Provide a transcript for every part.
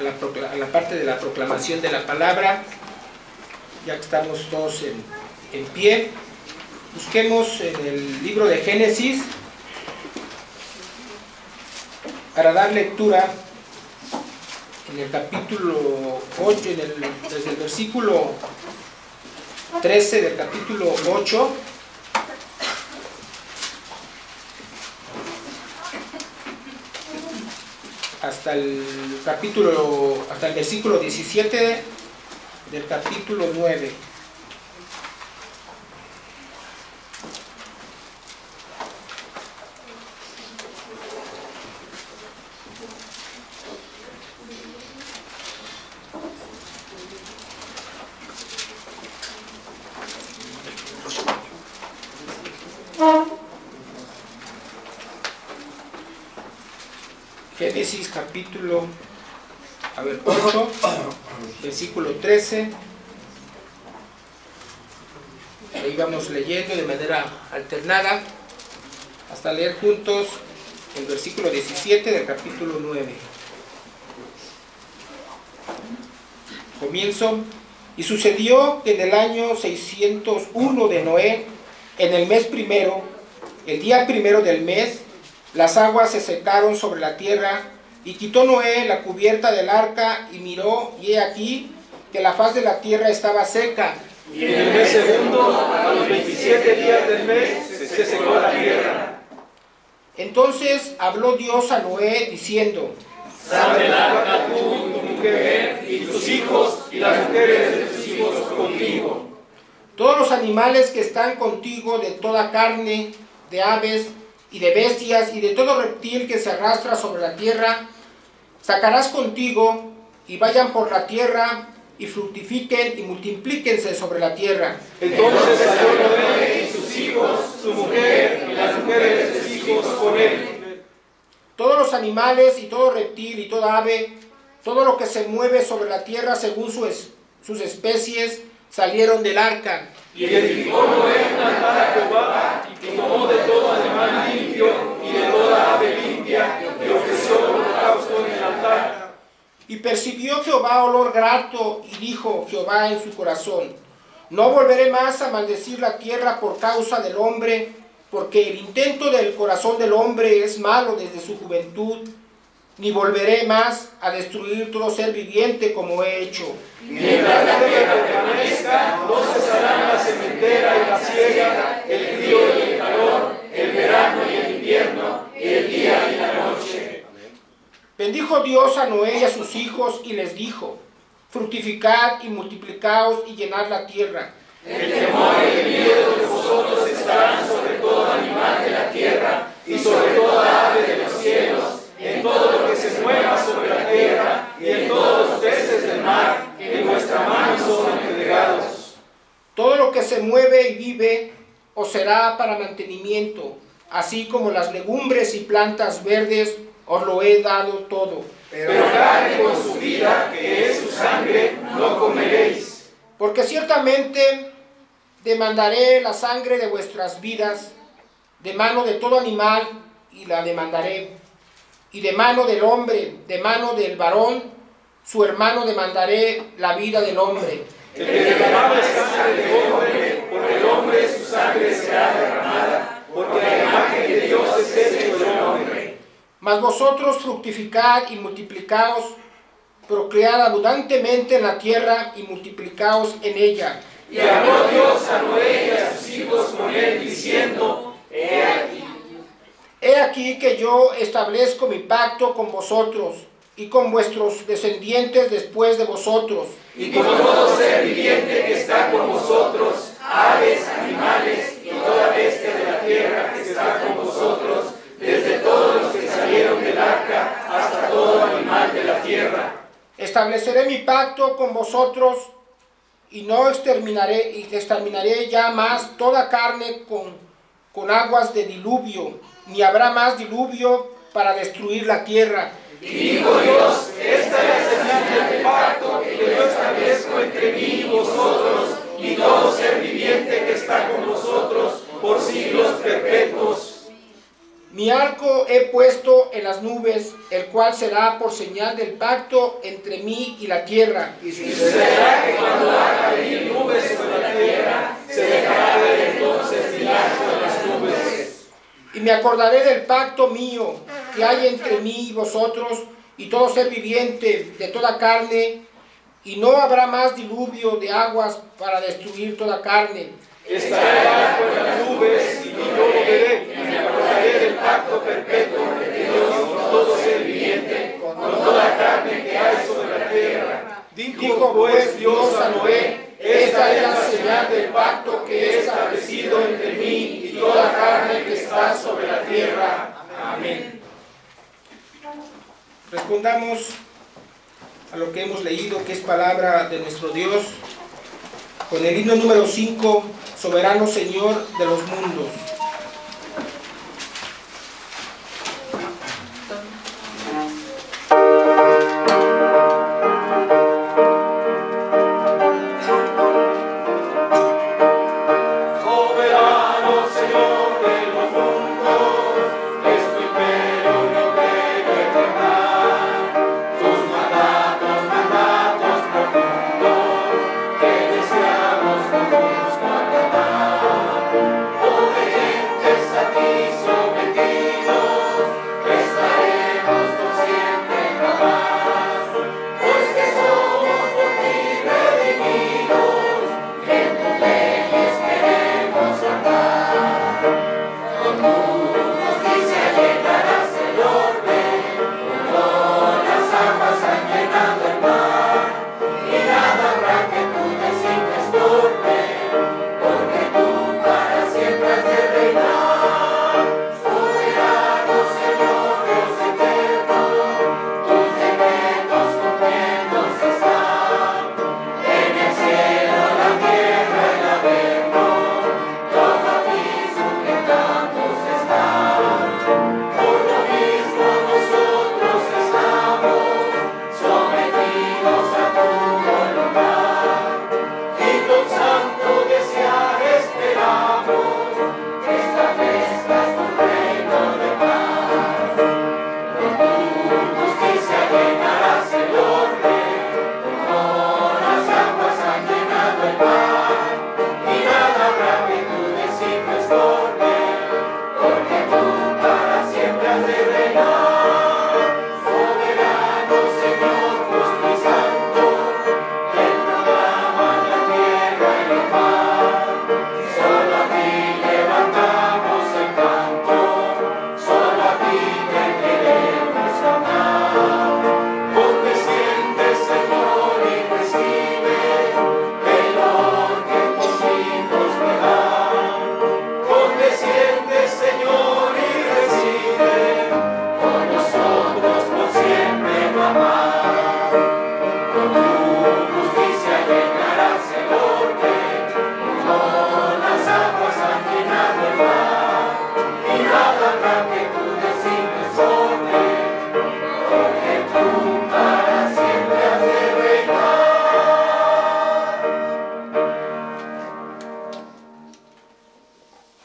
a la parte de la proclamación de la palabra, ya que estamos todos en pie. Busquemos en el libro de Génesis para dar lectura en el capítulo 8, desde el versículo 13 del capítulo 8 hasta el versículo 17 del capítulo 9. Génesis capítulo 8, versículo 13. Ahí vamos leyendo de manera alternada hasta leer juntos el versículo 17 del capítulo 9. Comienzo. Y sucedió que en el año 601 de Noé, en el mes primero, el día primero del mes, las aguas se secaron sobre la tierra, y quitó Noé la cubierta del arca, y miró, y he aquí que la faz de la tierra estaba seca. Y en el mes segundo, a los 27 días del mes, se secó la tierra. Entonces habló Dios a Noé, diciendo: Sal del arca tú, tu mujer, y tus hijos, y las mujeres de tus hijos contigo. Todos los animales que están contigo, de toda carne, de aves, y de bestias, y de todo reptil que se arrastra sobre la tierra, sacarás contigo, y vayan por la tierra, y fructifiquen, y multiplíquense sobre la tierra. Entonces salió Noé y sus hijos, su mujer, y las mujeres de sus hijos con él. Todos los animales, y todo reptil, y toda ave, todo lo que se mueve sobre la tierra según sus especies, salieron del arca. Y edificó Noé un altar a Jehová, y tomó de todo animal limpio y de toda ave limpia, y ofreció holocausto en el altar. Y percibió Jehová olor grato, y dijo Jehová en su corazón: no volveré más a maldecir la tierra por causa del hombre, porque el intento del corazón del hombre es malo desde su juventud, ni volveré más a destruir todo ser viviente como he hecho. Mientras la tierra permanezca, no cesarán la sementera y la siega, el frío y el calor, el verano y el invierno, el día y la noche. Bendijo Dios a Noé y a sus hijos, y les dijo: fructificad y multiplicaos y llenad la tierra. El temor y el miedo de vosotros estarán sobre todo animal de la tierra, y sobre toda ave de los cielos, en todo lo que se mueva sobre la tierra, y en todos los peces del mar, en vuestra mano son entregados. Todo lo que se mueve y vive os será para mantenimiento, así como las legumbres y plantas verdes os lo he dado todo. Pero carne con su vida, que es su sangre, no comeréis. Porque ciertamente demandaré la sangre de vuestras vidas, de mano de todo animal, y la demandaré. Y de mano del hombre, de mano del varón, su hermano demandaré la vida del hombre. El que derramaba sangre de hombre, por el hombre su sangre será derramada, porque la imagen de Dios es hecho del hombre. Mas vosotros fructificad y multiplicaos, procread abundantemente en la tierra y multiplicaos en ella. Y habló Dios a Noé y a sus hijos con él, diciendo: He aquí que yo establezco mi pacto con vosotros y con vuestros descendientes después de vosotros. Y con todo ser viviente que está con vosotros, aves, animales y toda bestia de la tierra que está con vosotros, desde todos los que salieron del arca hasta todo animal de la tierra. Estableceré mi pacto con vosotros y no exterminaré ya más toda carne con aguas de diluvio, ni habrá más diluvio para destruir la tierra. Y dijo Dios: esta es señal del pacto que yo establezco entre mí y vosotros, y todo ser viviente que está con vosotros por siglos perpetuos. Mi arco he puesto en las nubes, el cual será por señal del pacto entre mí y la tierra. Y sucederá que cuando haga venir nubes sobre la tierra, se dejará ver entonces mi arco en las nubes. Y me acordaré del pacto mío que hay entre mí y vosotros y todo ser viviente de toda carne, y no habrá más diluvio de aguas para destruir toda carne. Estará el arco en las nubes y yo lo veré, y me acordaré del pacto perpetuo de Dios con todo ser viviente, con toda carne que hay sobre la tierra. Dijo pues Dios a Noé: esta es la señal del pacto que he establecido entre mí y toda carne que está sobre la tierra. Amén. Respondamos a lo que hemos leído, que es palabra de nuestro Dios, con el himno número 5, Soberano Señor de los mundos.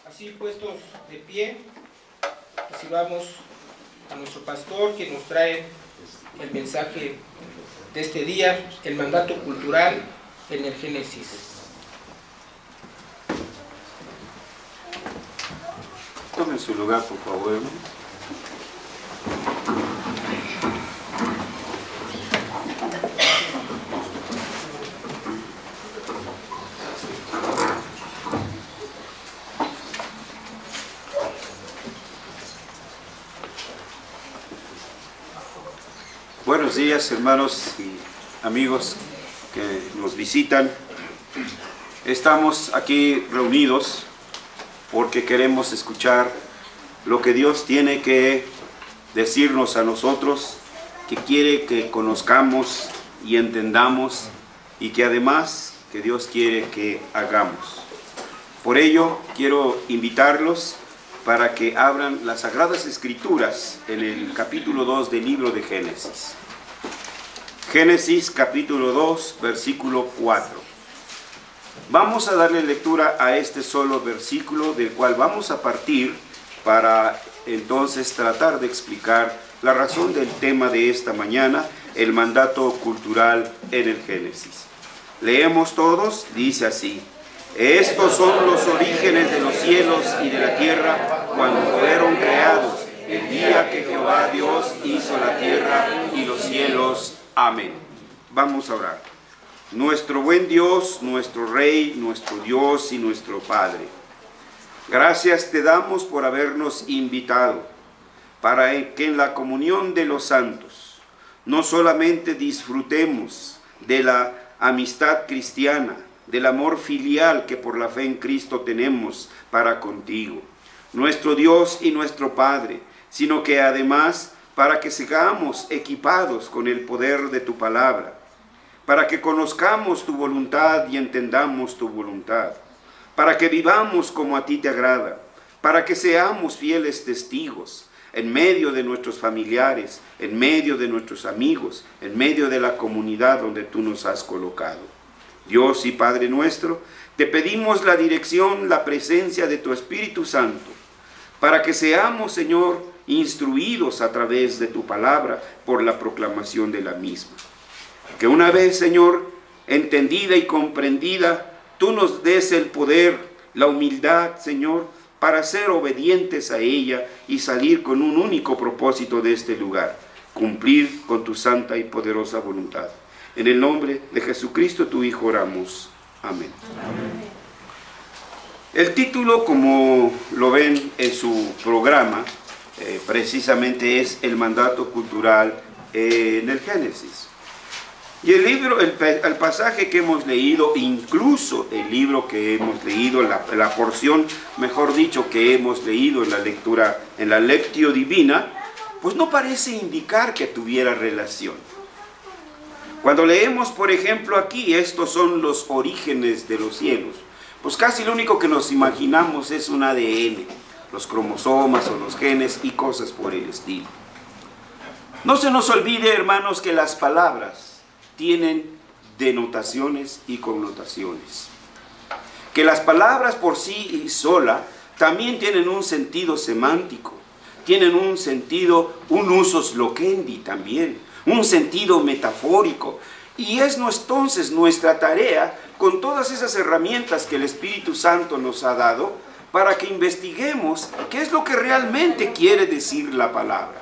Así puestos de pie, recibamos a nuestro pastor, que nos trae el mensaje de este día, el mandato cultural en el Génesis. Tomen su lugar, por favor, hermano. Buenos días, hermanos y amigos que nos visitan. Estamos aquí reunidos porque queremos escuchar lo que Dios tiene que decirnos a nosotros, que quiere que conozcamos y entendamos, y que además que Dios quiere que hagamos. Por ello quiero invitarlos para que abran las Sagradas Escrituras en el capítulo 2 del libro de Génesis. Génesis capítulo 2, versículo 4. Vamos a darle lectura a este solo versículo, del cual vamos a partir para entonces tratar de explicar la razón del tema de esta mañana, el mandato cultural en el Génesis. Leemos todos, dice así: estos son los orígenes de los cielos y de la tierra cuando fueron creados, el día que Jehová Dios hizo la tierra y los cielos. Amén. Vamos a orar. Nuestro buen Dios, nuestro Rey, nuestro Dios y nuestro Padre, gracias te damos por habernos invitado para que en la comunión de los santos no solamente disfrutemos de la amistad cristiana, del amor filial que por la fe en Cristo tenemos para contigo, nuestro Dios y nuestro Padre, sino que además para que sigamos equipados con el poder de tu palabra, para que conozcamos tu voluntad y entendamos tu voluntad, para que vivamos como a ti te agrada, para que seamos fieles testigos en medio de nuestros familiares, en medio de nuestros amigos, en medio de la comunidad donde tú nos has colocado. Dios y Padre nuestro, te pedimos la dirección, la presencia de tu Espíritu Santo, para que seamos, Señor, instruidos a través de tu palabra por la proclamación de la misma. Que una vez, Señor, entendida y comprendida, tú nos des el poder, la humildad, Señor, para ser obedientes a ella y salir con un único propósito de este lugar: cumplir con tu santa y poderosa voluntad. En el nombre de Jesucristo, tu Hijo, oramos. Amén. Amén. El título, como lo ven en su programa, precisamente es el mandato cultural en el Génesis. Y el libro, el pasaje que hemos leído, incluso el libro que hemos leído, la porción, mejor dicho, que hemos leído en la lectura, en la lectio divina, pues no parece indicar que tuviera relación. Cuando leemos, por ejemplo, aquí, estos son los orígenes de los cielos, pues casi lo único que nos imaginamos es un ADN, los cromosomas o los genes y cosas por el estilo. No se nos olvide, hermanos, que las palabras tienen denotaciones y connotaciones. Que las palabras por sí y sola también tienen un sentido semántico, tienen un sentido, un usus loquendi también, un sentido metafórico. Y es entonces nuestra tarea, con todas esas herramientas que el Espíritu Santo nos ha dado, para que investiguemos qué es lo que realmente quiere decir la palabra.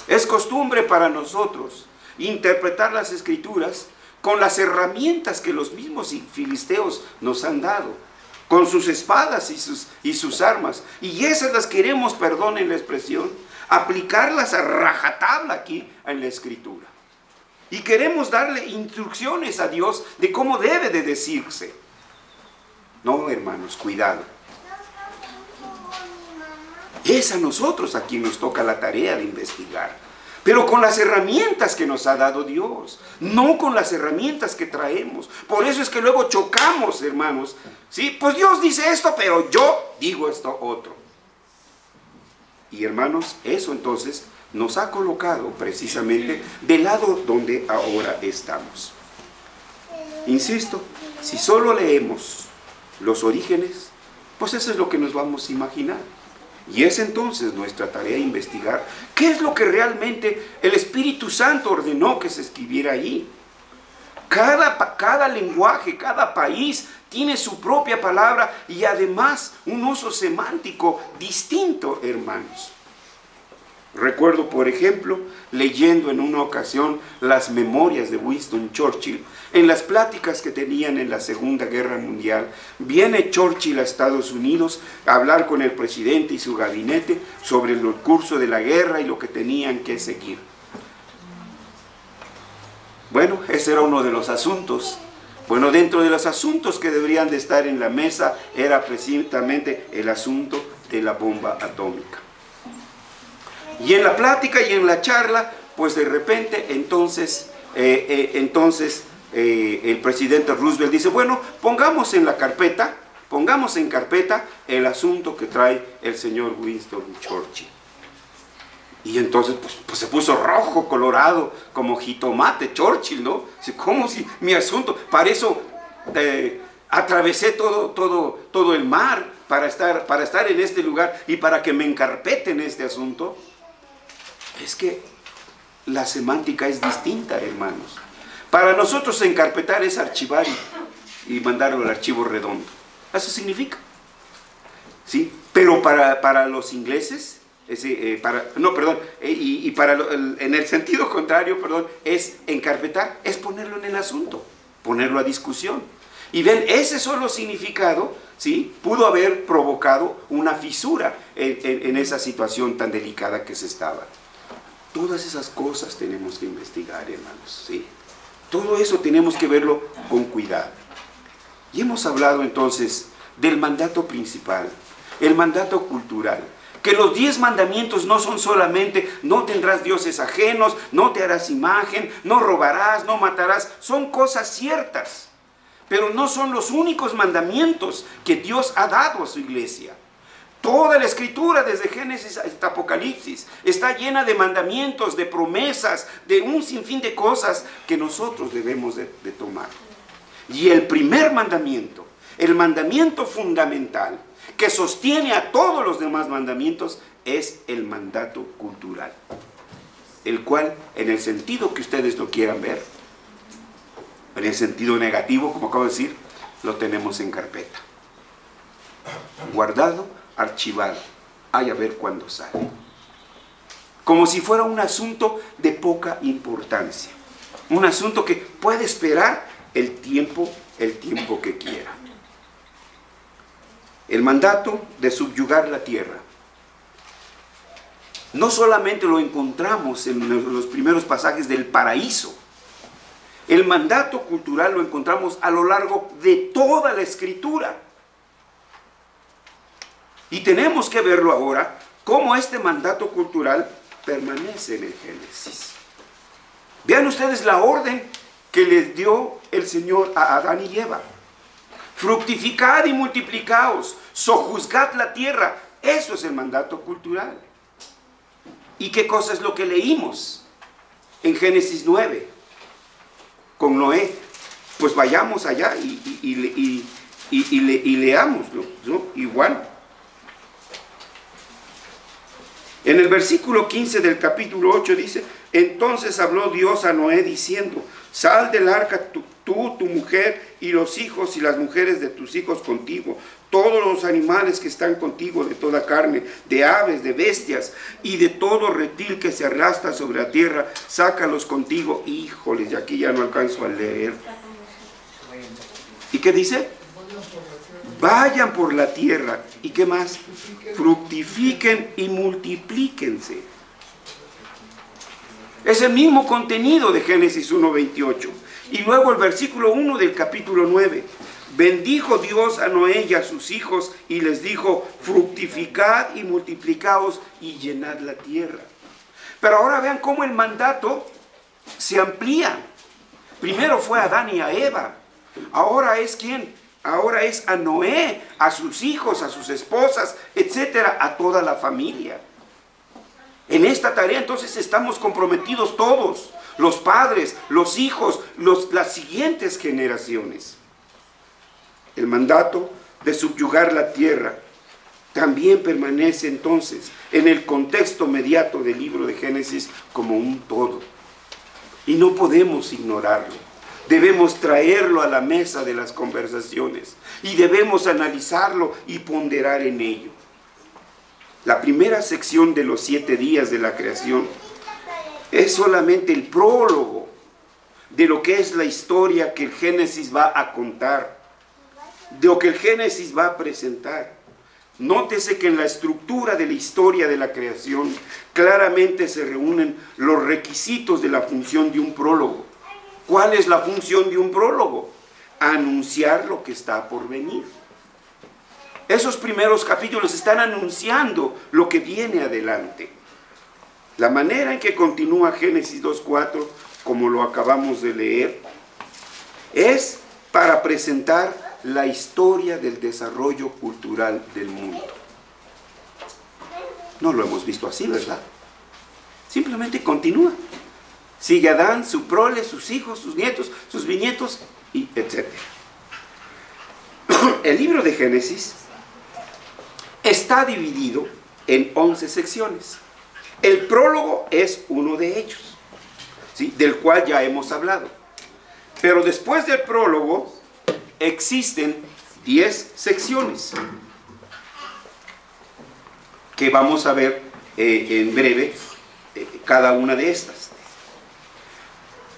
Es costumbre para nosotros interpretar las Escrituras con las herramientas que los mismos filisteos nos han dado, con sus espadas y sus armas, y esas las queremos, perdonen la expresión, aplicarlas a rajatabla aquí en la Escritura, y queremos darle instrucciones a Dios de cómo debe de decirse. No, hermanos, cuidado. Es a nosotros a quien nos toca la tarea de investigar, pero con las herramientas que nos ha dado Dios, no con las herramientas que traemos. Por eso es que luego chocamos, hermanos. ¿Sí? Pues Dios dice esto, pero yo digo esto otro. Y hermanos, eso entonces nos ha colocado precisamente del lado donde ahora estamos. Insisto, si solo leemos los orígenes, pues eso es lo que nos vamos a imaginar. Y es entonces nuestra tarea investigar qué es lo que realmente el Espíritu Santo ordenó que se escribiera ahí. Cada lenguaje, cada país tiene su propia palabra y además un uso semántico distinto, hermanos. Recuerdo, por ejemplo, leyendo en una ocasión las memorias de Winston Churchill, en las pláticas que tenían en la Segunda Guerra Mundial. Viene Churchill a Estados Unidos a hablar con el presidente y su gabinete sobre el curso de la guerra y lo que tenían que seguir. Bueno, ese era uno de los asuntos. Bueno, dentro de los asuntos que deberían de estar en la mesa era precisamente el asunto de la bomba atómica. Y en la plática y en la charla, pues de repente entonces el presidente Roosevelt dice, bueno, pongamos en carpeta el asunto que trae el señor Winston Churchill. Y entonces pues se puso rojo, colorado, como jitomate Churchill, ¿no? ¿Cómo si mi asunto? Para eso atravesé todo el mar para estar en este lugar y para que me encarpeten este asunto, es que la semántica es distinta, hermanos. Para nosotros encarpetar es archivar y mandarlo al archivo redondo. Eso significa. ¿Sí? Pero para los ingleses, en el sentido contrario, es encarpetar, es ponerlo en el asunto, ponerlo a discusión. Y ven, ese solo significado, ¿sí?, pudo haber provocado una fisura en esa situación tan delicada que se estaba. Todas esas cosas tenemos que investigar, hermanos, ¿sí? Todo eso tenemos que verlo con cuidado. Y hemos hablado entonces del mandato principal, el mandato cultural, que los 10 mandamientos no son solamente no tendrás dioses ajenos, no te harás imagen, no robarás, no matarás, son cosas ciertas, pero no son los únicos mandamientos que Dios ha dado a su iglesia. Toda la escritura, desde Génesis hasta Apocalipsis, está llena de mandamientos, de promesas, de un sinfín de cosas que nosotros debemos de tomar. Y el primer mandamiento, el mandamiento fundamental, que sostiene a todos los demás mandamientos, es el mandato cultural, el cual, en el sentido que ustedes lo quieran ver, en el sentido negativo, como acabo de decir, lo tenemos en carpeta, guardado, archivado, hay a ver cuándo sale, como si fuera un asunto de poca importancia, un asunto que puede esperar el tiempo que quiera. El mandato de subyugar la tierra no solamente lo encontramos en los primeros pasajes del paraíso. El mandato cultural lo encontramos a lo largo de toda la escritura. Y tenemos que verlo ahora, cómo este mandato cultural permanece en el Génesis. Vean ustedes la orden que les dio el Señor a Adán y Eva. Fructificad y multiplicaos, sojuzgad la tierra. Eso es el mandato cultural. ¿Y qué cosa es lo que leímos en Génesis 9 con Noé? Pues vayamos allá y leámoslo, ¿no? Igual. En el versículo 15 del capítulo 8 dice: entonces habló Dios a Noé diciendo: sal del arca tú, tu mujer y los hijos y las mujeres de tus hijos contigo, todos los animales que están contigo de toda carne, de aves, de bestias y de todo reptil que se arrastra sobre la tierra, sácalos contigo. Híjoles, y aquí ya no alcanzo a leer. ¿Y qué dice? Vayan por la tierra. ¿Y qué más? Fructifiquen y multiplíquense. Es el mismo contenido de Génesis 1:28. Y luego el versículo 1 del capítulo 9. Bendijo Dios a Noé y a sus hijos y les dijo: fructificad y multiplicaos y llenad la tierra. Pero ahora vean cómo el mandato se amplía. Primero fue a Adán y a Eva. Ahora es ¿quién? Ahora es a Noé, a sus hijos, a sus esposas, etcétera, a toda la familia. En esta tarea entonces estamos comprometidos todos, los padres, los hijos, las siguientes generaciones. El mandato de subyugar la tierra también permanece entonces en el contexto inmediato del libro de Génesis como un todo. Y no podemos ignorarlo. Debemos traerlo a la mesa de las conversaciones y debemos analizarlo y ponderar en ello. La primera sección de los 7 días de la creación es solamente el prólogo de lo que es la historia que el Génesis va a contar, de lo que el Génesis va a presentar. Nótese que en la estructura de la historia de la creación claramente se reúnen los requisitos de la función de un prólogo. ¿Cuál es la función de un prólogo? Anunciar lo que está por venir. Esos primeros capítulos están anunciando lo que viene adelante. La manera en que continúa Génesis 2:4, como lo acabamos de leer, es para presentar la historia del desarrollo cultural del mundo. No lo hemos visto así, ¿verdad? Simplemente continúa. Sigue Adán, su prole, sus hijos, sus nietos, sus bisnietos, y etc. El libro de Génesis está dividido en 11 secciones. El prólogo es uno de ellos, ¿sí?, del cual ya hemos hablado. Pero después del prólogo existen 10 secciones que vamos a ver en breve cada una de estas.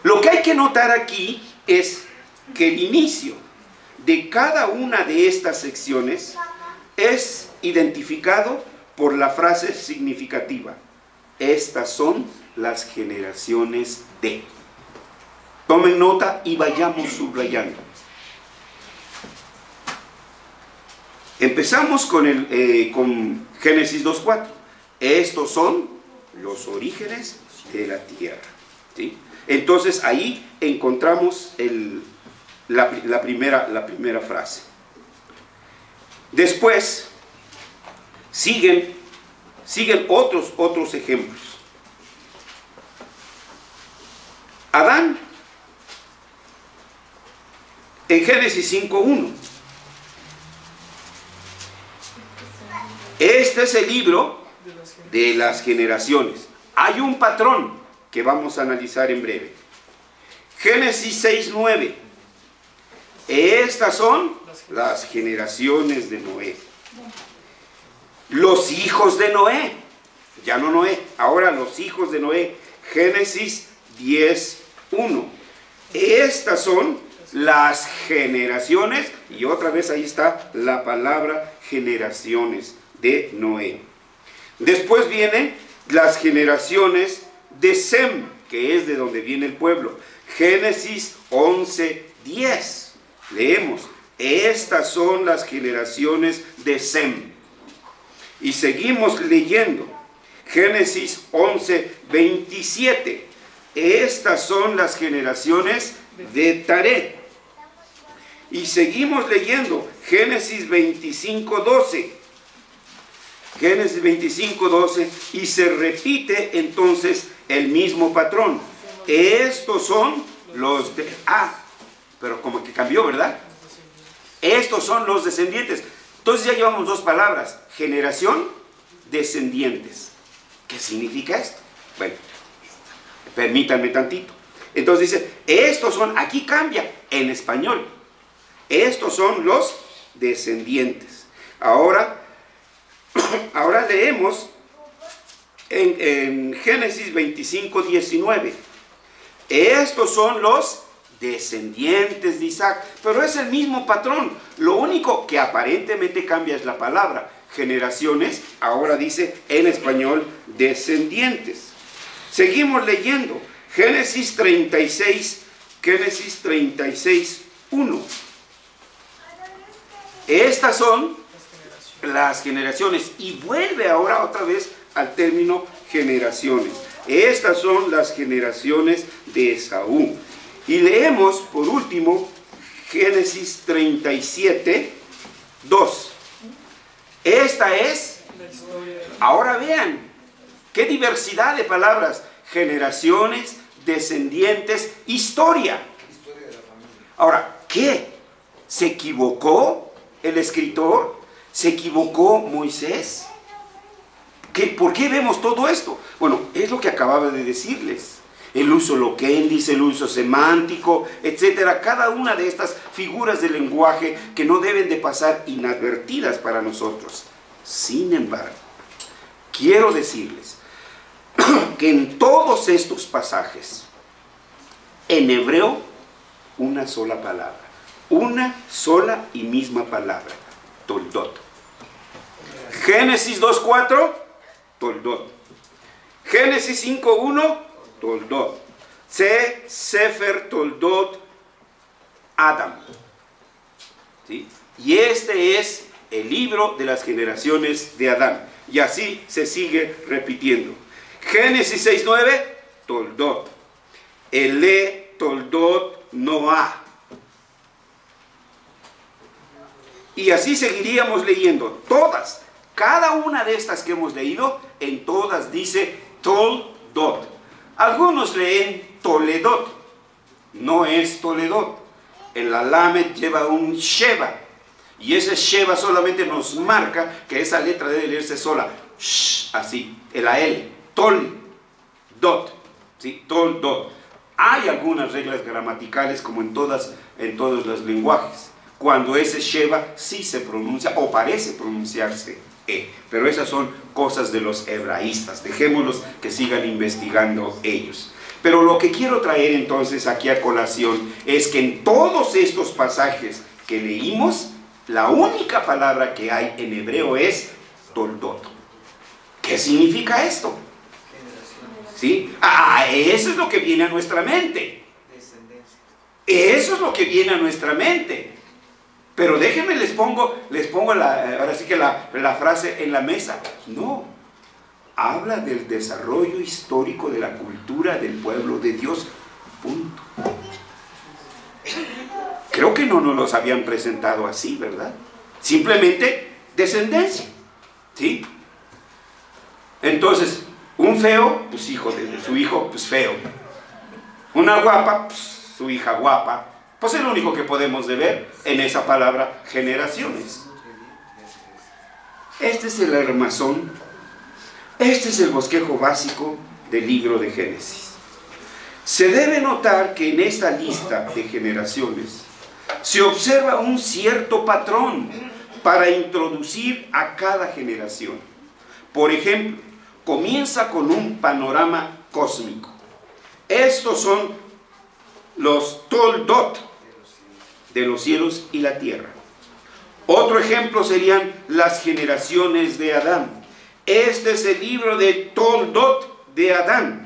Lo que hay que notar aquí es que el inicio de cada una de estas secciones es identificado por la frase significativa: estas son las generaciones de. Tomen nota y vayamos subrayando. Empezamos con Génesis 2:4. Estos son los orígenes de la tierra, ¿sí? Entonces ahí encontramos la primera frase. Después siguen otros ejemplos. Adán, en Génesis 5:1. Este es el libro de las generaciones. Hay un patrón que vamos a analizar en breve. Génesis 6:9. Estas son las generaciones de Noé. Los hijos de Noé. Ya no Noé, ahora los hijos de Noé. Génesis 10:1. Estas son las generaciones, y otra vez ahí está la palabra generaciones de Noé. Después vienen las generaciones de Sem, que es de donde viene el pueblo. Génesis 11:10. Leemos: estas son las generaciones de Sem. Y seguimos leyendo. Génesis 11:27. Estas son las generaciones de Taret. Y seguimos leyendo. Génesis 25:12. Génesis 25:12, y se repite entonces el mismo patrón. Estos son los de... pero como que cambió, ¿verdad? Estos son los descendientes. Entonces ya llevamos dos palabras: generación, descendientes. ¿Qué significa esto? Bueno, permítanme tantito. Entonces dice, estos son, aquí cambia en español, estos son los descendientes. Ahora leemos en Génesis 25:19. Estos son los descendientes de Isaac. Pero es el mismo patrón. Lo único que aparentemente cambia es la palabra. Generaciones, ahora dice en español descendientes. Seguimos leyendo. Génesis 36:1. Estas son las generaciones, y vuelve ahora otra vez al término generaciones. Estas son las generaciones de Esaú. Y leemos por último Génesis 37:2. Esta es, ahora vean qué diversidad de palabras: generaciones, descendientes, historia. Ahora, ¿qué? ¿Se equivocó el escritor? ¿Se equivocó Moisés? ¿Por qué vemos todo esto? Bueno, es lo que acababa de decirles. El uso loquendis, el uso semántico, etcétera. Cada una de estas figuras de lenguaje que no deben de pasar inadvertidas para nosotros. Sin embargo, quiero decirles que en todos estos pasajes, en hebreo, una sola palabra. Una sola y misma palabra. Toldot. Génesis 2:4, Toldot. Génesis 5:1, Toldot. Sefer Toldot Adam. ¿Sí? Y este es el libro de las generaciones de Adán. Y así se sigue repitiendo. Génesis 6:9, Toldot. Ele Toldot Noah. Y así seguiríamos leyendo. Todas, cada una de estas que hemos leído, en todas dice Toldot. Algunos leen Toledot. No es Toledot. El Lamed lleva un Sheba. Y ese Sheva solamente nos marca que esa letra debe leerse sola. Así, la L. Toldot. ¿Sí? Toldot. Hay algunas reglas gramaticales como en todos los lenguajes. Cuando ese Sheva sí se pronuncia o parece pronunciarse pero esas son cosas de los hebraístas. Dejémoslos que sigan investigando ellos. Pero lo que quiero traer entonces aquí a colación es que en todos estos pasajes que leímos, la única palabra que hay en hebreo es toldot. ¿Qué significa esto? ¿Sí? Eso es lo que viene a nuestra mente. Eso es lo que viene a nuestra mente. Pero déjenme, les pongo ahora sí que la frase en la mesa. No, habla del desarrollo histórico de la cultura del pueblo de Dios. Punto. Creo que no nos los habían presentado así, ¿verdad? Simplemente descendencia. ¿Sí? Entonces, un feo, pues hijo de su hijo, pues feo. Una guapa, pues su hija guapa. Pues es lo único que podemos ver en esa palabra generaciones. Este es el armazón, este es el bosquejo básico del libro de Génesis. Se debe notar que en esta lista de generaciones se observa un cierto patrón para introducir a cada generación. Por ejemplo, comienza con un panorama cósmico. Estos son los toldot de los cielos y la tierra. Otro ejemplo serían las generaciones de Adán. Este es el libro de toldot de Adán.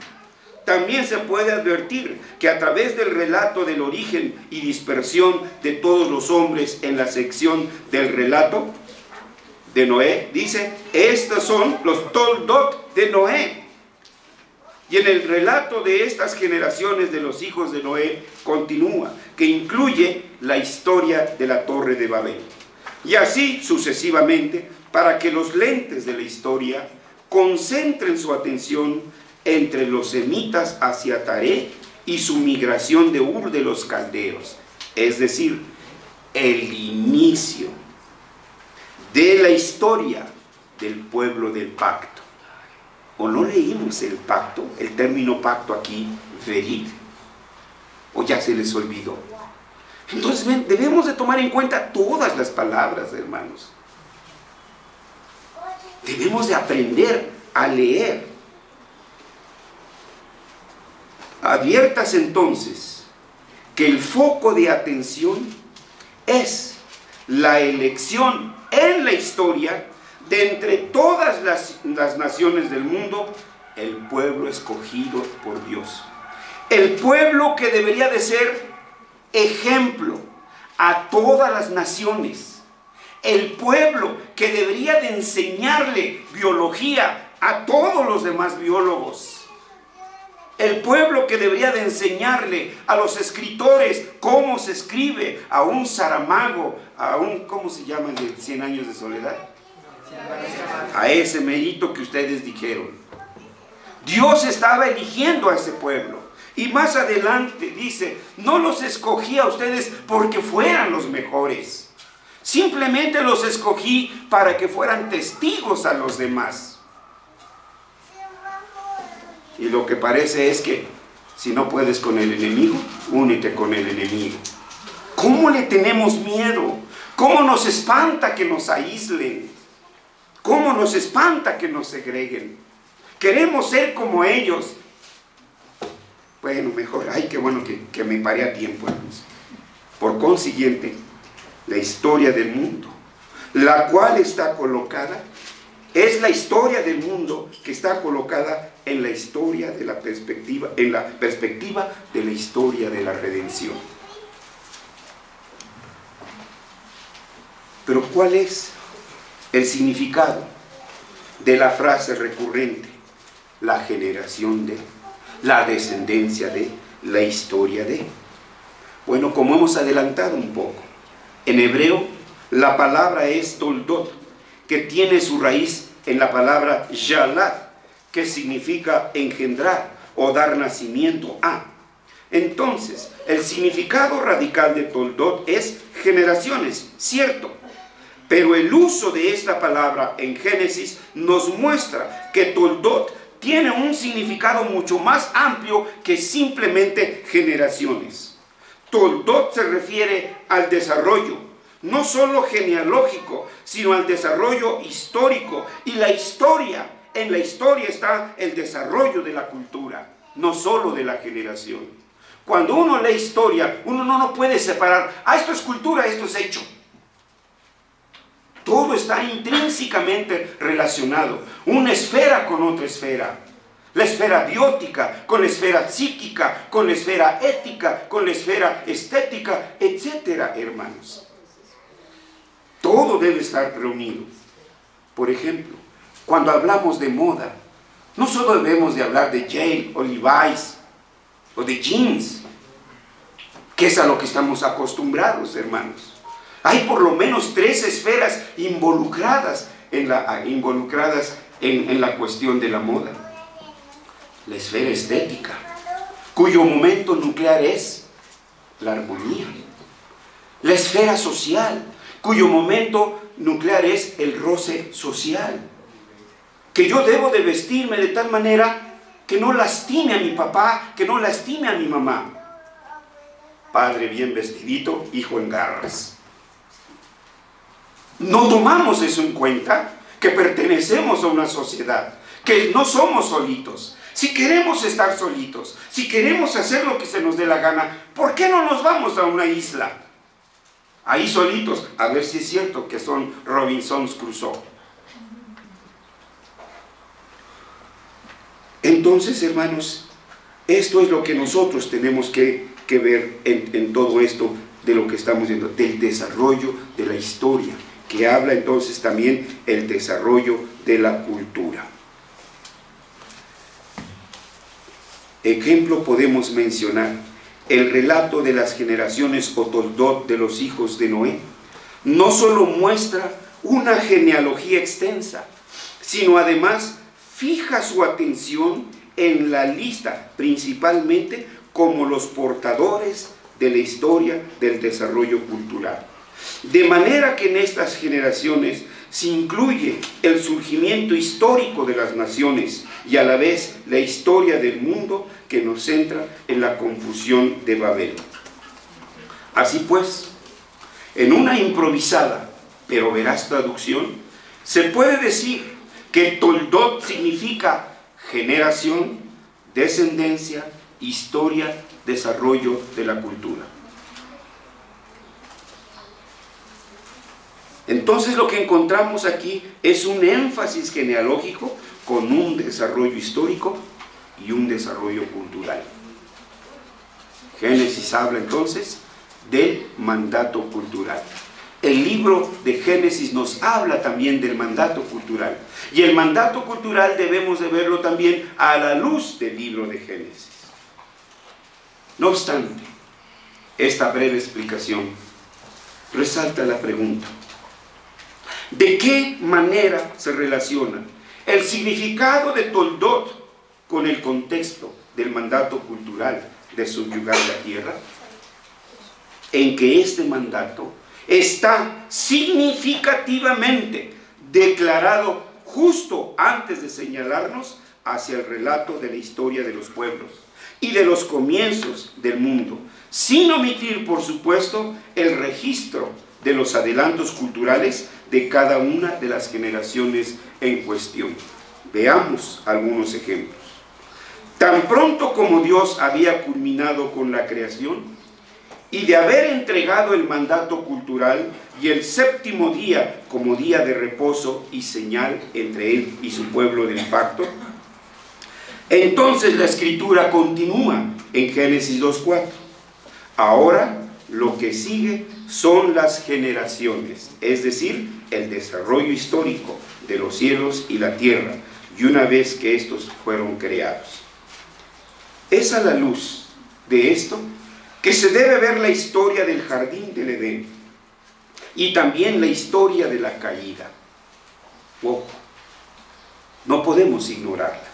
También se puede advertir que a través del relato del origen y dispersión de todos los hombres en la sección del relato de Noé, dice, estos son los toldot de Noé. Y en el relato de estas generaciones de los hijos de Noé continúa, que incluye la historia de la Torre de Babel. Y así sucesivamente, para que los lentes de la historia concentren su atención entre los semitas hacia Taré y su migración de Ur de los caldeos. Es decir, el inicio de la historia del pueblo del pacto. ¿O no leímos el pacto? El término pacto aquí, verit. ¿O ya se les olvidó? Entonces debemos de tomar en cuenta todas las palabras, hermanos. Debemos de aprender a leer. Adviertas entonces que el foco de atención es la elección en la historia de entre todas las naciones del mundo, el pueblo escogido por Dios. El pueblo que debería de ser ejemplo a todas las naciones. El pueblo que debería de enseñarle biología a todos los demás biólogos. El pueblo que debería de enseñarle a los escritores cómo se escribe, a un Saramago, a un, ¿cómo se llama el de 100 años de soledad? A ese mérito que ustedes dijeron. Dios estaba eligiendo a ese pueblo. Y más adelante dice, no los escogí a ustedes porque fueran los mejores. Simplemente los escogí para que fueran testigos a los demás. Y lo que parece es que si no puedes con el enemigo, únete con el enemigo. ¿Cómo le tenemos miedo? ¿Cómo nos espanta que nos aíslen? ¿Cómo nos espanta que nos segreguen? Queremos ser como ellos. Bueno, mejor, ay, qué bueno que me paré a tiempo, hermanos. Por consiguiente, la historia del mundo, la cual está colocada, es la historia del mundo que está colocada en la historia de la perspectiva, en la perspectiva de la historia de la redención. Pero ¿cuál es el significado de la frase recurrente? La generación de, la descendencia de, la historia de. Bueno, como hemos adelantado un poco, en hebreo la palabra es toldot, que tiene su raíz en la palabra yalad, que significa engendrar o dar nacimiento a. Entonces, el significado radical de toldot es generaciones, cierto, Pero el uso de esta palabra en Génesis nos muestra que Toldot tiene un significado mucho más amplio que simplemente generaciones. Toldot se refiere al desarrollo, no solo genealógico, sino al desarrollo histórico. Y en la historia está el desarrollo de la cultura, no solo de la generación. Cuando uno lee historia, uno no puede separar, esto es cultura, esto es hecho. Todo está intrínsecamente relacionado, una esfera con otra esfera. La esfera biótica, con la esfera psíquica, con la esfera ética, con la esfera estética, etcétera, hermanos. Todo debe estar reunido. Por ejemplo, cuando hablamos de moda, no solo debemos de hablar de Yale o Levi's o de jeans, que es a lo que estamos acostumbrados, hermanos. Hay por lo menos 3 esferas involucradas en la cuestión de la moda. La esfera estética, cuyo momento nuclear es la armonía. La esfera social, cuyo momento nuclear es el roce social. Que yo debo de vestirme de tal manera que no lastime a mi papá, que no lastime a mi mamá. Padre bien vestidito, hijo en garras. No tomamos eso en cuenta, que pertenecemos a una sociedad, que no somos solitos. Si queremos estar solitos, si queremos hacer lo que se nos dé la gana, ¿por qué no nos vamos a una isla? Ahí solitos, a ver si es cierto que son Robinson Crusoe. Entonces, hermanos, esto es lo que nosotros tenemos que ver en todo esto de lo que estamos viendo, del desarrollo de la historia, que habla entonces también el desarrollo de la cultura. Ejemplo podemos mencionar el relato de las generaciones o Toldot de los hijos de Noé. No solo muestra una genealogía extensa, sino además fija su atención en la lista, principalmente como los portadores de la historia del desarrollo cultural. De manera que en estas generaciones se incluye el surgimiento histórico de las naciones y a la vez la historia del mundo que nos centra en la confusión de Babel. Así pues, en una improvisada pero veraz traducción, se puede decir que Toldot significa generación, descendencia, historia, desarrollo de la cultura. Entonces lo que encontramos aquí es un énfasis genealógico con un desarrollo histórico y un desarrollo cultural. Génesis habla entonces del mandato cultural. El libro de Génesis nos habla también del mandato cultural. Y el mandato cultural debemos de verlo también a la luz del libro de Génesis. No obstante, esta breve explicación resalta la pregunta: ¿de qué manera se relaciona el significado de Toldot con el contexto del mandato cultural de subyugar la tierra? En que este mandato está significativamente declarado justo antes de señalarnos hacia el relato de la historia de los pueblos y de los comienzos del mundo, sin omitir, por supuesto, el registro de los adelantos culturales de cada una de las generaciones en cuestión. Veamos algunos ejemplos. Tan pronto como Dios había culminado con la creación y de haber entregado el mandato cultural y el séptimo día como día de reposo y señal entre él y su pueblo del pacto, entonces la escritura continúa en Génesis 2:4. Ahora lo que sigue son las generaciones, es decir, el desarrollo histórico de los cielos y la tierra, y una vez que estos fueron creados. Es a la luz de esto que se debe ver la historia del jardín del Edén y también la historia de la caída. Ojo, no podemos ignorarla.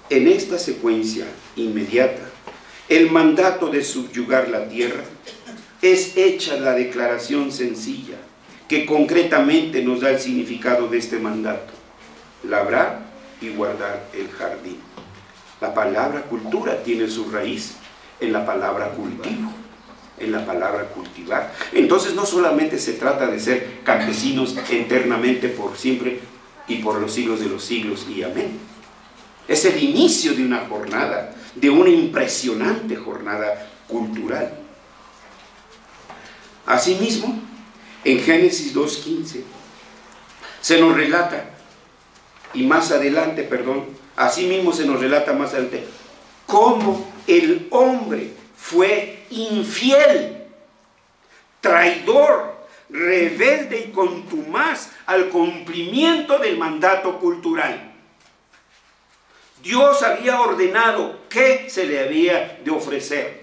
En esta secuencia inmediata, el mandato de subyugar la tierra, es hecha la declaración sencilla que concretamente nos da el significado de este mandato: labrar y guardar el jardín. La palabra cultura tiene su raíz en la palabra cultivo, en la palabra cultivar. Entonces no solamente se trata de ser campesinos eternamente, por siempre y por los siglos de los siglos, y amén. Es el inicio de una jornada, de una impresionante jornada cultural. Asimismo, en Génesis 2:15 se nos relata, y más adelante, asimismo se nos relata más adelante, cómo el hombre fue infiel, traidor, rebelde y contumaz al cumplimiento del mandato cultural. Dios había ordenado que se le había de ofrecer,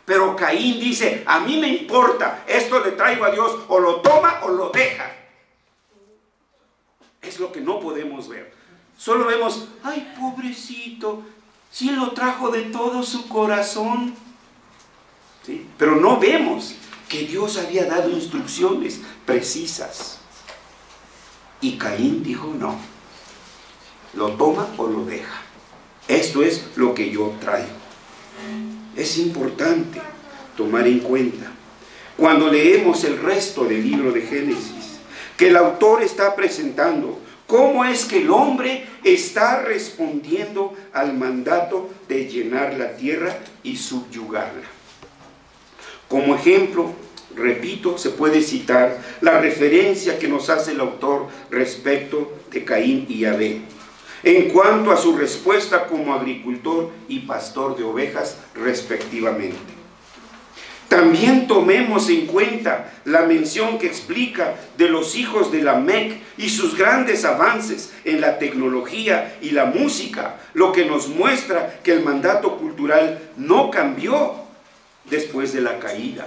pero Caín dice: a mí me importa, esto le traigo a Dios, o lo toma o lo deja. Es lo que no podemos ver. Solo vemos: ay, pobrecito, si lo trajo de todo su corazón. ¿Sí? Pero no vemos que Dios había dado instrucciones precisas. Y Caín dijo: no, lo toma o lo deja. Esto es lo que yo traigo. Es importante tomar en cuenta, cuando leemos el resto del libro de Génesis, que el autor está presentando cómo es que el hombre está respondiendo al mandato de llenar la tierra y subyugarla. Como ejemplo, repito, se puede citar la referencia que nos hace el autor respecto de Caín y Abel, en cuanto a su respuesta como agricultor y pastor de ovejas, respectivamente. También tomemos en cuenta la mención que explica de los hijos de Lamec y sus grandes avances en la tecnología y la música, lo que nos muestra que el mandato cultural no cambió después de la caída.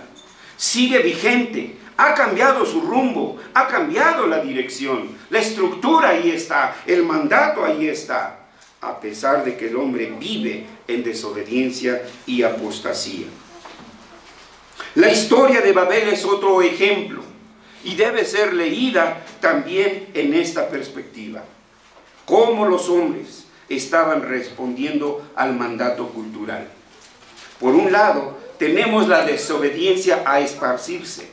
Sigue vigente, ha cambiado su rumbo, ha cambiado la dirección, la estructura ahí está, el mandato ahí está, a pesar de que el hombre vive en desobediencia y apostasía. La historia de Babel es otro ejemplo y debe ser leída también en esta perspectiva. Cómo los hombres estaban respondiendo al mandato cultural. Por un lado, tenemos la desobediencia a esparcirse,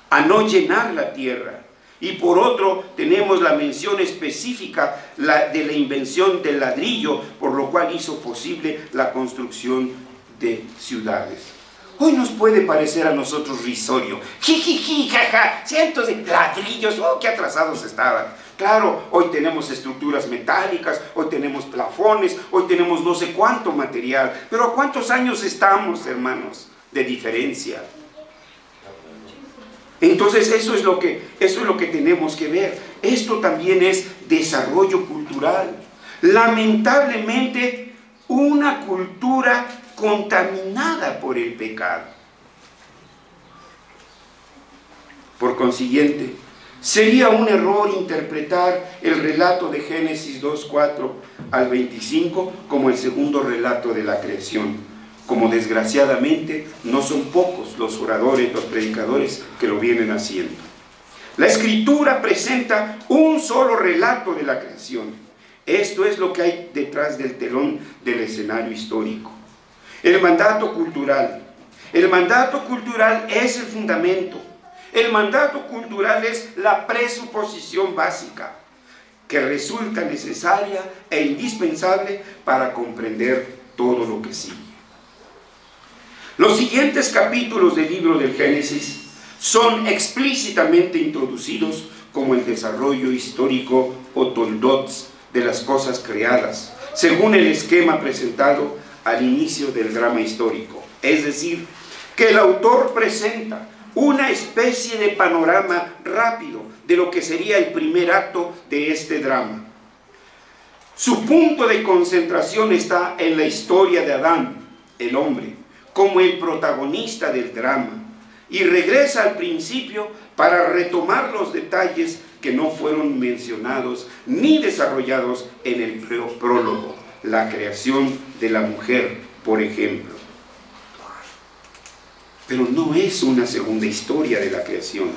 a no llenar la tierra. Y por otro, tenemos la mención específica de la invención del ladrillo, por lo cual hizo posible la construcción de ciudades. Hoy nos puede parecer a nosotros risorio. Jijiji, jaja, cientos de ladrillos, qué atrasados estaban. Claro, hoy tenemos estructuras metálicas, hoy tenemos plafones, hoy tenemos no sé cuánto material. Pero ¿a cuántos años estamos, hermanos, de diferencia? Entonces eso es lo que tenemos que ver. Esto también es desarrollo cultural. Lamentablemente, una cultura contaminada por el pecado. Por consiguiente, sería un error interpretar el relato de Génesis 2:4 al 25 como el segundo relato de la creación, como desgraciadamente no son pocos los oradores, los predicadores que lo vienen haciendo. La Escritura presenta un solo relato de la creación. Esto es lo que hay detrás del telón del escenario histórico. El mandato cultural. El mandato cultural es el fundamento. El mandato cultural es la presuposición básica que resulta necesaria e indispensable para comprender todo lo que sigue. Los siguientes capítulos del libro del Génesis son explícitamente introducidos como el desarrollo histórico o toldots de las cosas creadas, según el esquema presentado al inicio del drama histórico. Es decir, que el autor presenta una especie de panorama rápido de lo que sería el primer acto de este drama. Su punto de concentración está en la historia de Adán, el hombre, como el protagonista del drama, y regresa al principio para retomar los detalles que no fueron mencionados ni desarrollados en el prólogo, la creación de la mujer, por ejemplo. Pero no es una segunda historia de la creación,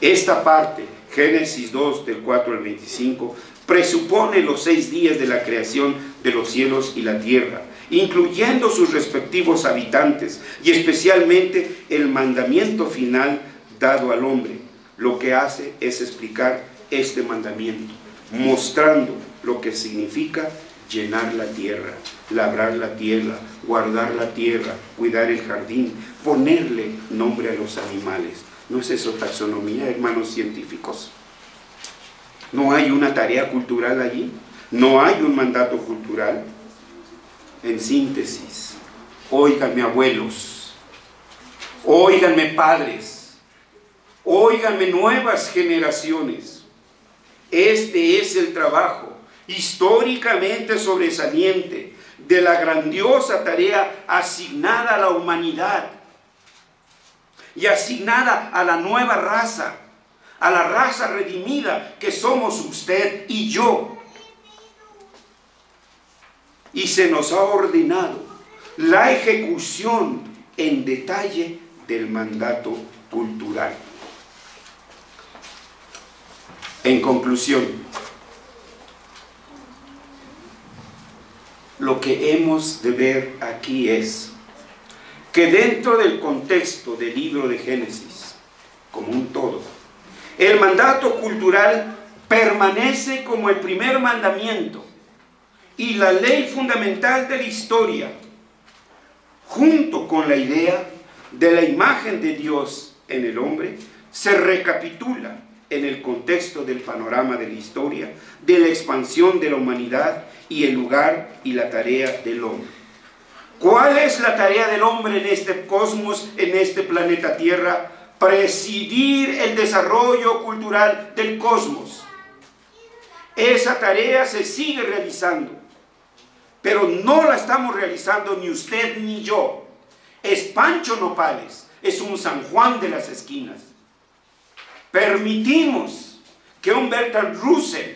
Esta parte, Génesis 2, del 4 al 25, presupone los 6 días de la creación de los cielos y la tierra, incluyendo sus respectivos habitantes, y especialmente el mandamiento final dado al hombre. Lo que hace es explicar este mandamiento, mostrando lo que significa llenar la tierra, labrar la tierra, guardar la tierra, cuidar el jardín, ponerle nombre a los animales. ¿No es eso taxonomía, hermanos científicos? ¿No hay una tarea cultural allí? ¿No hay un mandato cultural? En síntesis, óiganme abuelos, óiganme padres, óiganme nuevas generaciones. Este es el trabajo históricamente sobresaliente de la grandiosa tarea asignada a la humanidad y asignada a la nueva raza, a la raza redimida que somos usted y yo. Y se nos ha ordenado la ejecución en detalle del mandato cultural. En conclusión, lo que hemos de ver aquí es que dentro del contexto del libro de Génesis, como un todo, el mandato cultural permanece como el primer mandamiento y la ley fundamental de la historia, junto con la idea de la imagen de Dios en el hombre, se recapitula en el contexto del panorama de la historia, de la expansión de la humanidad y el lugar y la tarea del hombre. ¿Cuál es la tarea del hombre en este cosmos, en este planeta Tierra? Presidir el desarrollo cultural del cosmos. Esa tarea se sigue realizando, pero no la estamos realizando ni usted ni yo. Es Pancho Nopales, es un San Juan de las esquinas. Permitimos que un Bertrand Russell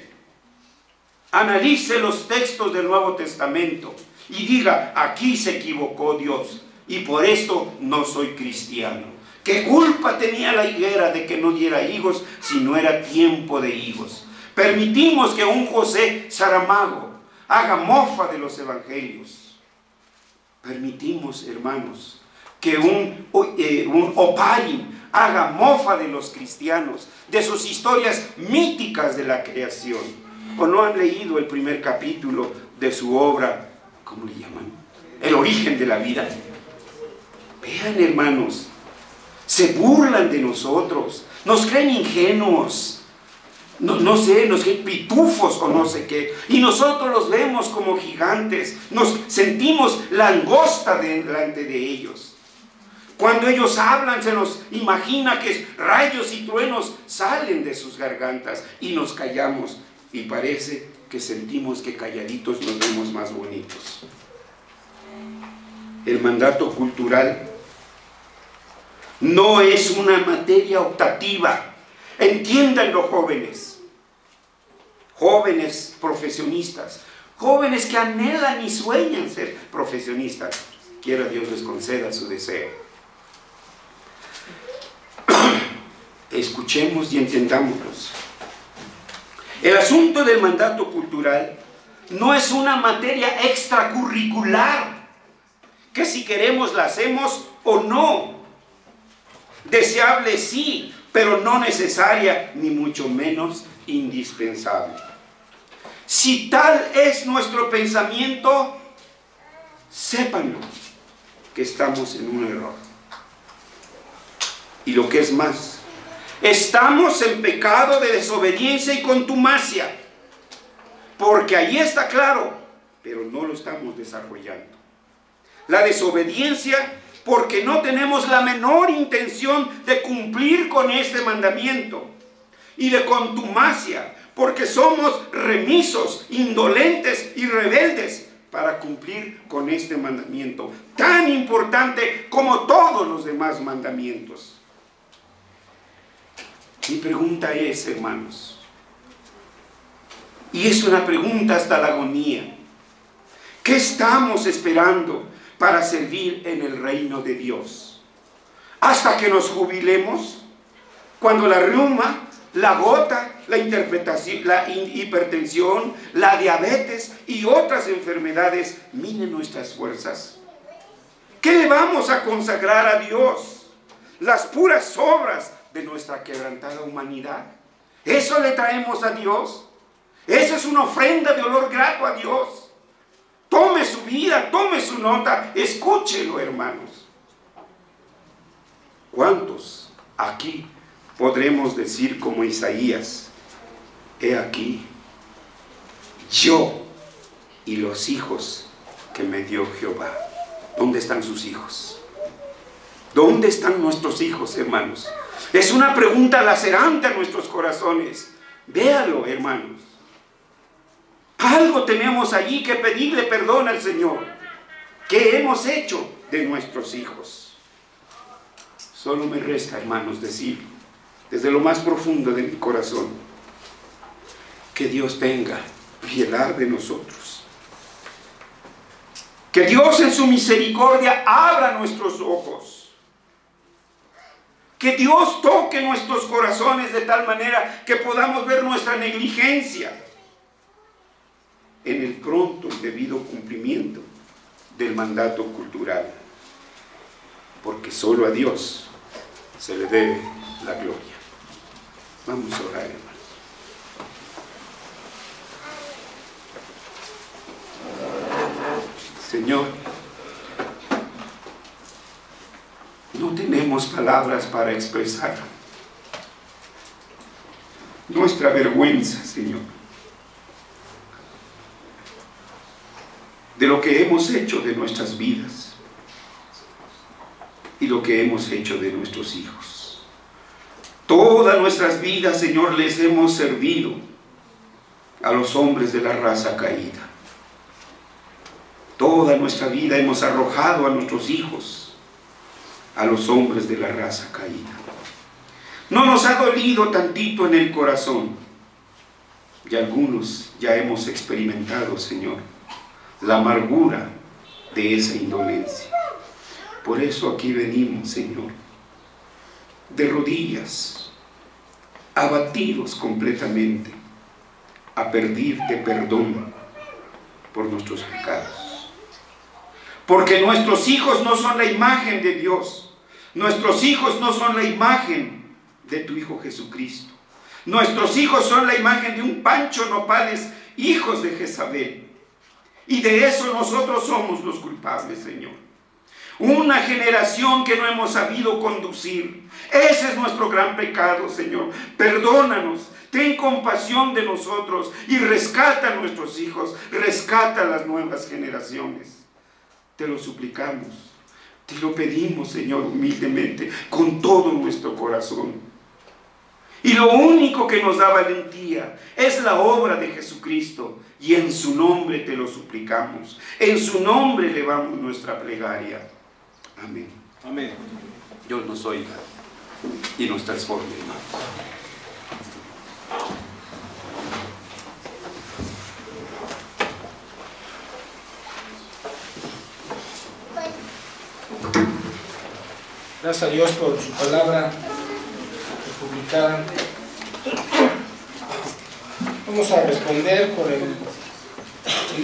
analice los textos del Nuevo Testamento y diga, aquí se equivocó Dios y por esto no soy cristiano. ¿Qué culpa tenía la higuera de que no diera higos si no era tiempo de higos? Permitimos que un José Saramago haga mofa de los evangelios. Permitimos, hermanos, que un Oparin haga mofa de los cristianos, de sus historias míticas de la creación. ¿O no han leído el primer capítulo de su obra, ¿cómo le llaman? El origen de la vida. Vean, hermanos, se burlan de nosotros, nos creen ingenuos, no sé, nos creen pitufos o no sé qué, y nosotros los vemos como gigantes, nos sentimos langosta delante de ellos. Cuando ellos hablan, se nos imagina que rayos y truenos salen de sus gargantas y nos callamos y parece que sentimos que calladitos nos vemos más bonitos. El mandato cultural no es una materia optativa. Entiéndanlo, jóvenes. Jóvenes profesionistas. Jóvenes que anhelan y sueñan ser profesionistas. Quiera Dios les conceda su deseo. Escuchemos y entendámoslos. El asunto del mandato cultural no es una materia extracurricular, que si queremos la hacemos o no. Deseable sí, pero no necesaria, ni mucho menos indispensable. Si tal es nuestro pensamiento, sépanlo, que estamos en un error. Y lo que es más, estamos en pecado de desobediencia y contumacia, porque ahí está claro, pero no lo estamos desarrollando. La desobediencia porque no tenemos la menor intención de cumplir con este mandamiento, y de contumacia porque somos remisos, indolentes y rebeldes para cumplir con este mandamiento, tan importante como todos los demás mandamientos. Mi pregunta es, hermanos, y es una pregunta hasta la agonía, ¿qué estamos esperando para servir en el reino de Dios? ¿Hasta que nos jubilemos? Cuando la reuma, la gota, la hipertensión, la diabetes y otras enfermedades minen nuestras fuerzas. ¿Qué le vamos a consagrar a Dios? Las puras obras de nuestra quebrantada humanidad. ¿Eso le traemos a Dios? Eso es una ofrenda de olor grato a Dios. Tome su vida, tome su nota, escúchelo, hermanos. ¿Cuántos aquí podremos decir como Isaías: he aquí, yo y los hijos que me dio Jehová? ¿Dónde están sus hijos? ¿Dónde están nuestros hijos, hermanos? Es una pregunta lacerante a nuestros corazones. Véalo, hermanos. Algo tenemos allí que pedirle perdón al Señor. ¿Qué hemos hecho de nuestros hijos? Solo me resta, hermanos, decir desde lo más profundo de mi corazón que Dios tenga piedad de nosotros. Que Dios en su misericordia abra nuestros ojos. Que Dios toque nuestros corazones de tal manera que podamos ver nuestra negligencia en el pronto y debido cumplimiento del mandato cultural. Porque solo a Dios se le debe la gloria. Vamos a orar, hermanos. Señor, no tenemos palabras para expresar nuestra vergüenza, Señor, de lo que hemos hecho de nuestras vidas y lo que hemos hecho de nuestros hijos. Todas nuestras vidas, Señor, les hemos servido a los hombres de la raza caída. Toda nuestra vida hemos arrojado a nuestros hijos a los hombres de la raza caída. No nos ha dolido tantito en el corazón, y algunos ya hemos experimentado, Señor, la amargura de esa indolencia. Por eso aquí venimos, Señor, de rodillas, abatidos completamente, a pedirte perdón por nuestros pecados. Porque nuestros hijos no son la imagen de Dios. Nuestros hijos no son la imagen de tu Hijo Jesucristo. Nuestros hijos son la imagen de un Pancho Nopales, hijos de Jezabel. Y de eso nosotros somos los culpables, Señor. Una generación que no hemos sabido conducir. Ese es nuestro gran pecado, Señor. Perdónanos, ten compasión de nosotros y rescata a nuestros hijos, rescata a las nuevas generaciones. Te lo suplicamos, te lo pedimos, Señor, humildemente, con todo nuestro corazón. Y lo único que nos da valentía es la obra de Jesucristo, y en su nombre te lo suplicamos, en su nombre elevamos nuestra plegaria. Amén. Amén. Dios nos oiga y nos transforme, hermanos. Gracias a Dios por su palabra publicada. Vamos a responder por el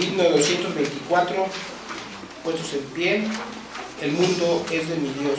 himno de 224, puestos en pie. El mundo es de mi Dios.